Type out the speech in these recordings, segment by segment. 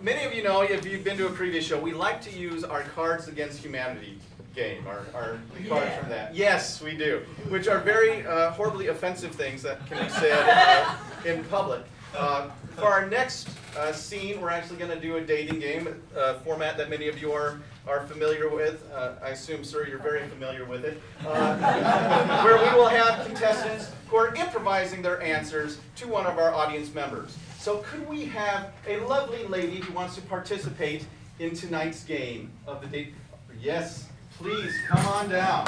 many of you know, if you've been to a previous show, we like to use our Cards Against Humanity game, our cards from that. Yes, we do, which are very horribly offensive things that can be said in public. For our next scene, we're actually going to do a dating game, format that many of you are familiar with. I assume, sir, you're very familiar with it. Where we will have contestants who are improvising their answers to one of our audience members. So could we have a lovely lady who wants to participate in tonight's game of the date? Yes, please, come on down.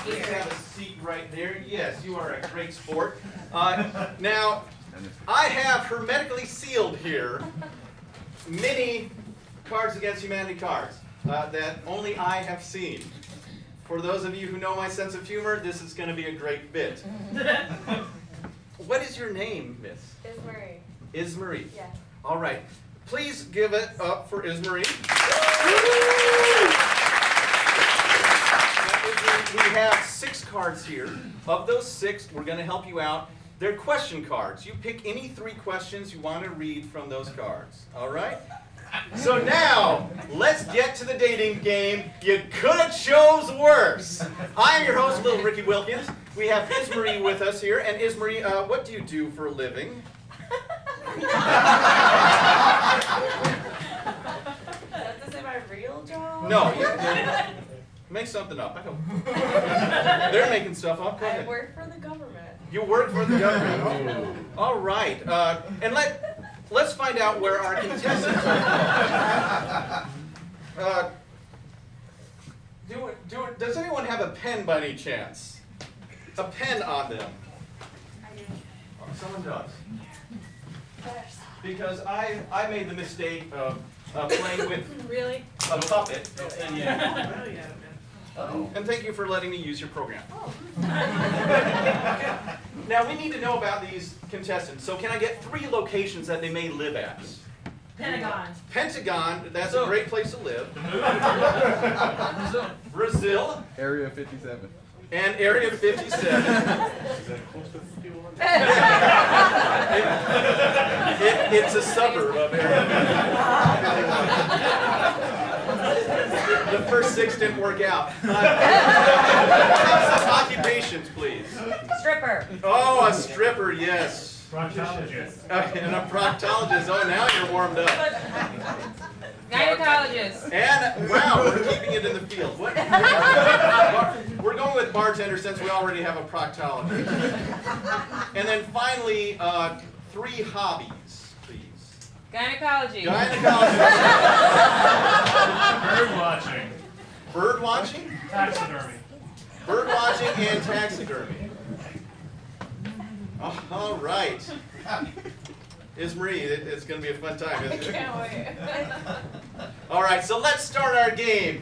Please have a seat right there. Yes, you are a great sport. Now, I have hermetically sealed here many Cards Against Humanity cards that only I have seen. For those of you who know my sense of humor, this is going to be a great bit. What is your name, Miss? Ismarie. Ismarie. Yeah. All right. Please give it up for Ismarie. We have 6 cards here. Of those 6, we're going to help you out. They're question cards. You pick any 3 questions you want to read from those cards. All right? So now, let's get to the dating game. You could have chose worse. I am your host, Little Ricky Wilkins. We have Ismarie with us here. And Ismarie, what do you do for a living? That's to say my real job? No. Make something up. I don't. They're making stuff up. Go ahead. I work for the government. You work for the government. Oh. All right. And let's find out where our contestants are. Does anyone have a pen by any chance? A pen on them? I do. Oh, someone does. There's. Because I made the mistake of playing with Really? a puppet. And Yeah. And thank you for letting me use your program. Oh. Now we need to know about these contestants. So can I get 3 locations that they may live at? Pentagon. Pentagon, that's a great place to live. Brazil. Area 57. And Area 57. Is that close to 51? It's a suburb of Area 51. The first 6 didn't work out. Some occupations, please. Stripper. Oh, a stripper, yes. Proctologist. And a proctologist. Oh, now you're warmed up. Gynecologist. And, wow, we're keeping it in the field. What? We're going with bartender since we already have a proctologist. And then finally, 3 hobbies, please. Gynecology. Gynecology. Bird watching. Bird watching? Taxidermy. Bird watching and taxidermy. All right. Ismarie, it's going to be a fun time, isn't it? Can't wait. All right, so let's start our game.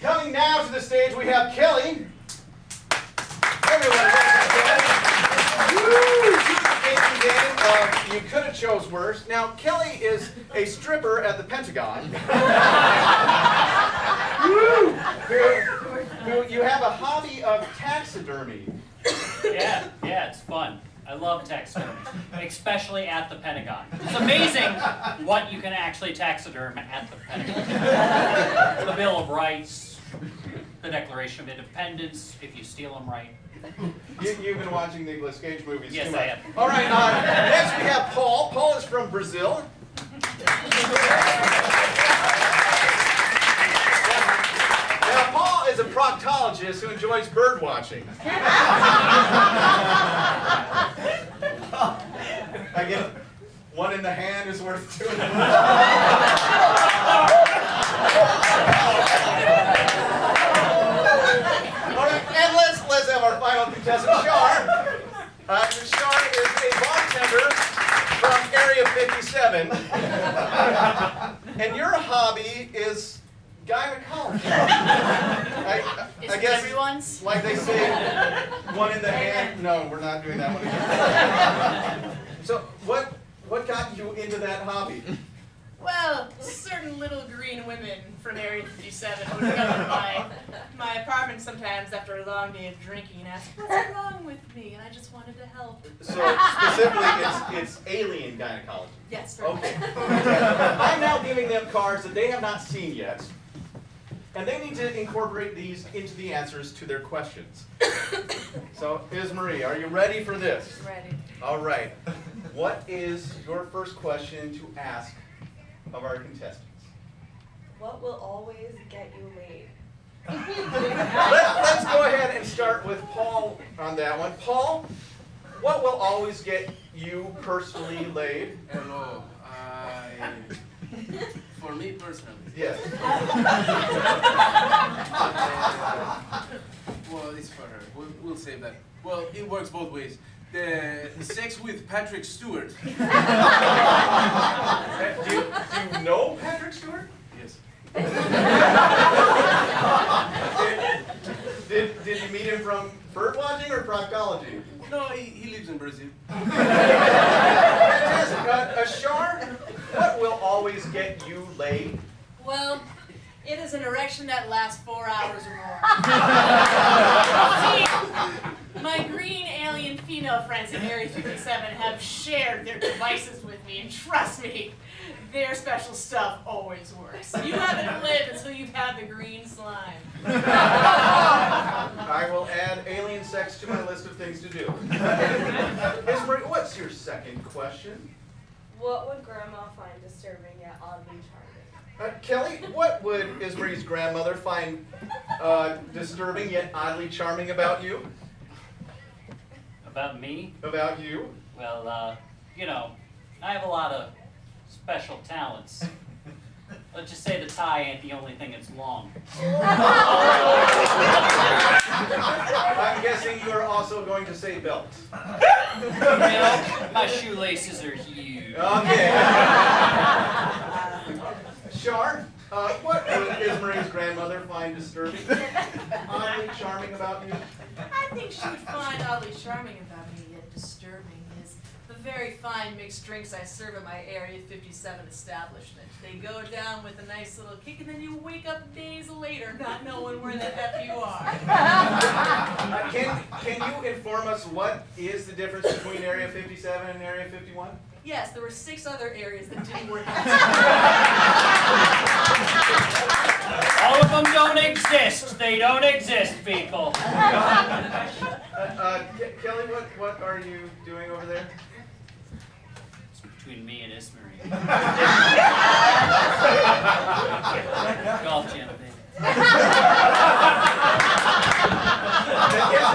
Coming now to the stage, we have Kelly. Everyone, welcome, Kelly. Woo! Dating game. You could have chose worse. Now, Kelly is a stripper at the Pentagon. Woo! Who you have a hobby of taxidermy. Yeah, it's fun. I love taxidermy, especially at the Pentagon. It's amazing what you can actually taxiderm at the Pentagon. The Bill of Rights, the Declaration of Independence, if you steal them right. You've been watching the Nicolas Cage movies Yes, too much. I have. All right, next we have Paul. Paul is from Brazil. Now, Paul is a proctologist who enjoys bird watching. I guess 1 in the hand is worth 2 in the bush. All right, and let's have our final contestant, Shar. Shar is a bartender from Area 57. And your hobby is gynecology. I guess everyone's? like they say, 1 in the hand. No, we're not doing that one again. So what got you into that hobby? Well, certain little green women from Area 57 would come to my apartment sometimes after a long day of drinking and ask, what's wrong with me? And I just wanted to help. So specifically, it's alien gynecology. Yes, very Okay. I'm now giving them cards that they have not seen yet, and they need to incorporate these into the answers to their questions. So, Ismarie, are you ready for this? Ready. All right. What is your first question to ask of our contestants? What will always get you laid? Let's go ahead and start with Paul on that one. Paul, what will always get you personally laid? Hello. For me personally. Yes. Well, it's for her. We'll save that. Well, it works both ways. The sex with Patrick Stewart. Do you know Patrick Stewart? Yes. Did you meet him from bird watching or proctology? No, he lives in Brazil. Fantastic. Ashar, what will always get you laid? Well, it is an erection that lasts 4 hours or more. See, my green alien female friends in Area 57 have shared their devices with me, and trust me, their special stuff always works. You haven't lived until you've had the green slime. I will add alien sex to my list of things to do. Ismarie, what's your second question? What would Grandma find disturbing yet oddly charming? Kelly, what would Ismarie's grandmother find disturbing yet oddly charming about you? About me? About you? Well, you know, I have a lot of special talents. Let's just say the tie ain't the only thing that's long. I'm guessing you are also going to say belt. You know, my shoelaces are huge. Okay. Shar, what would Ismarie's grandmother find disturbing, oddly charming about you? I think she would find oddly charming about me, yet disturbing, is the very fine mixed drinks I serve at my Area 57 establishment. They go down with a nice little kick, and then you wake up days later not knowing where the F you are. Can you inform us what is the difference between Area 57 and Area 51? Yes, there were 6 other areas that didn't work out. All of them don't exist. They don't exist, people. Kelly, what are you doing over there? It's between me and Ismarie. Golf channel, baby.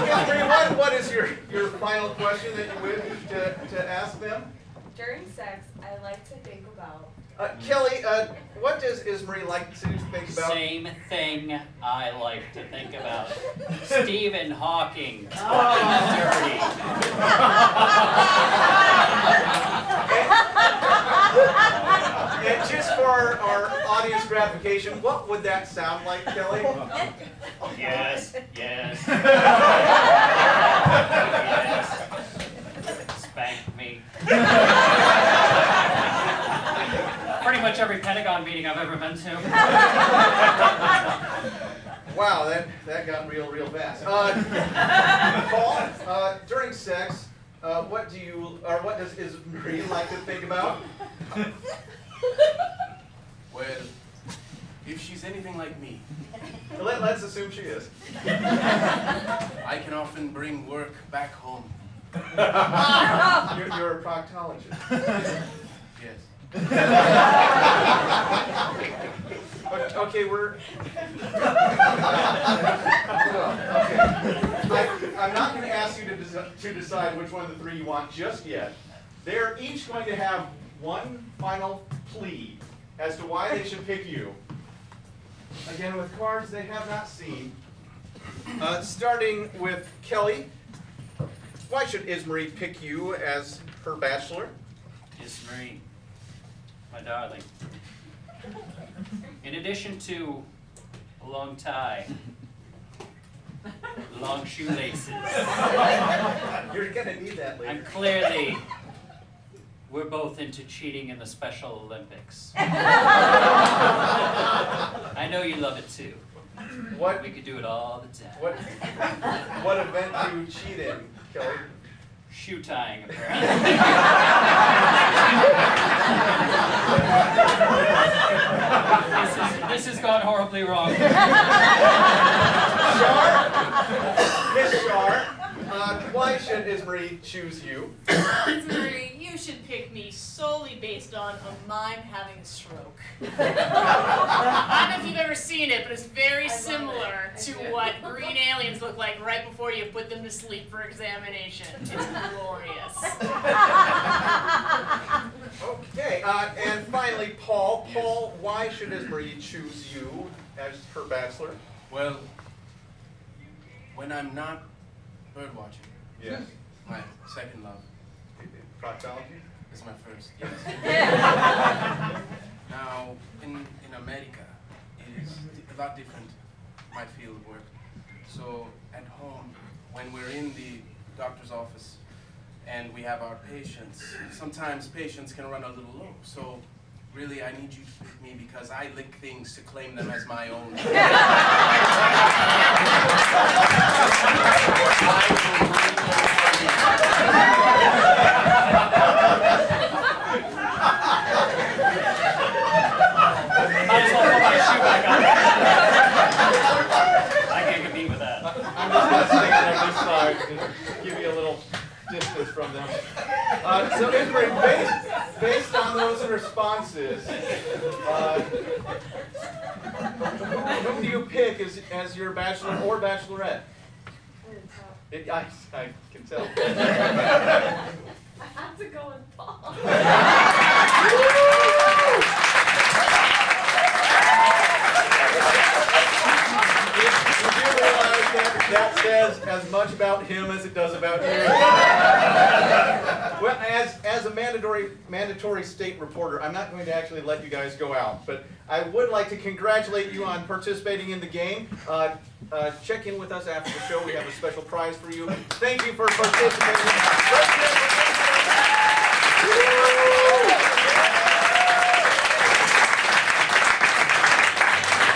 Ismarie, what is your final question that you wish to ask them? During sex, I like to think about. Kelly, what does Ismarie like to think about? Same thing I like to think about. Stephen Hawking, dirty. And just for our audience gratification, what would that sound like, Kelly? Yes, yes. Yes. Spank me. Pretty much every Pentagon meeting I've ever been to. Wow, that got real fast. Paul, during sex, what does Ismarie like to think about? Well, if she's anything like me, Let's assume she is. I can often bring work back home. You're a proctologist. Yes. Okay, we're. I'm not going to ask you to decide which one of the 3 you want just yet. They're each going to have one final plea as to why they should pick you. Again, with cards they have not seen. Starting with Kelly. Why should Ismarie pick you as her bachelor? Ismarie, my darling. In addition to a long tie, long shoelaces, You're going to need that later. and clearly we're both into cheating in the Special Olympics. I know you love it too. What We could do it all the time. what event do you cheat in, Kelly? Shoe tying, apparently. This has gone horribly wrong. Miss Shar, why should Ismarie choose you? Marie, you should pick me solely based on a mime having a stroke. I don't know if you've ever seen it, but it's very similar to what green aliens look like right before you put them to sleep for examination. It's glorious. Okay, and finally, Paul. Paul, why should Ismarie choose you as her bachelor? Well, when I'm not bird watching, Yes. my second love Proctology? is my first. Yes. Now, in America, it is a lot different, my field of work. So at home, when we're in the doctor's office and we have our patients, sometimes patients can run a little low. So really, I need you to pick me because I lick things to claim them as my own. Might as well put my shoe back on. I can't compete with that. I'm just going to stand on this side and give you a little distance from them. So Ismarie, based on those responses, whom do you pick as your bachelor or bachelorette? I can tell. I have to go with Paul. You do realize that says as much about him as it does about you. Well, as a mandatory state reporter, I'm not going to actually let you guys go out, but I would like to congratulate you on participating in the game. Check in with us after the show. We have a special prize for you. Thank you for participating.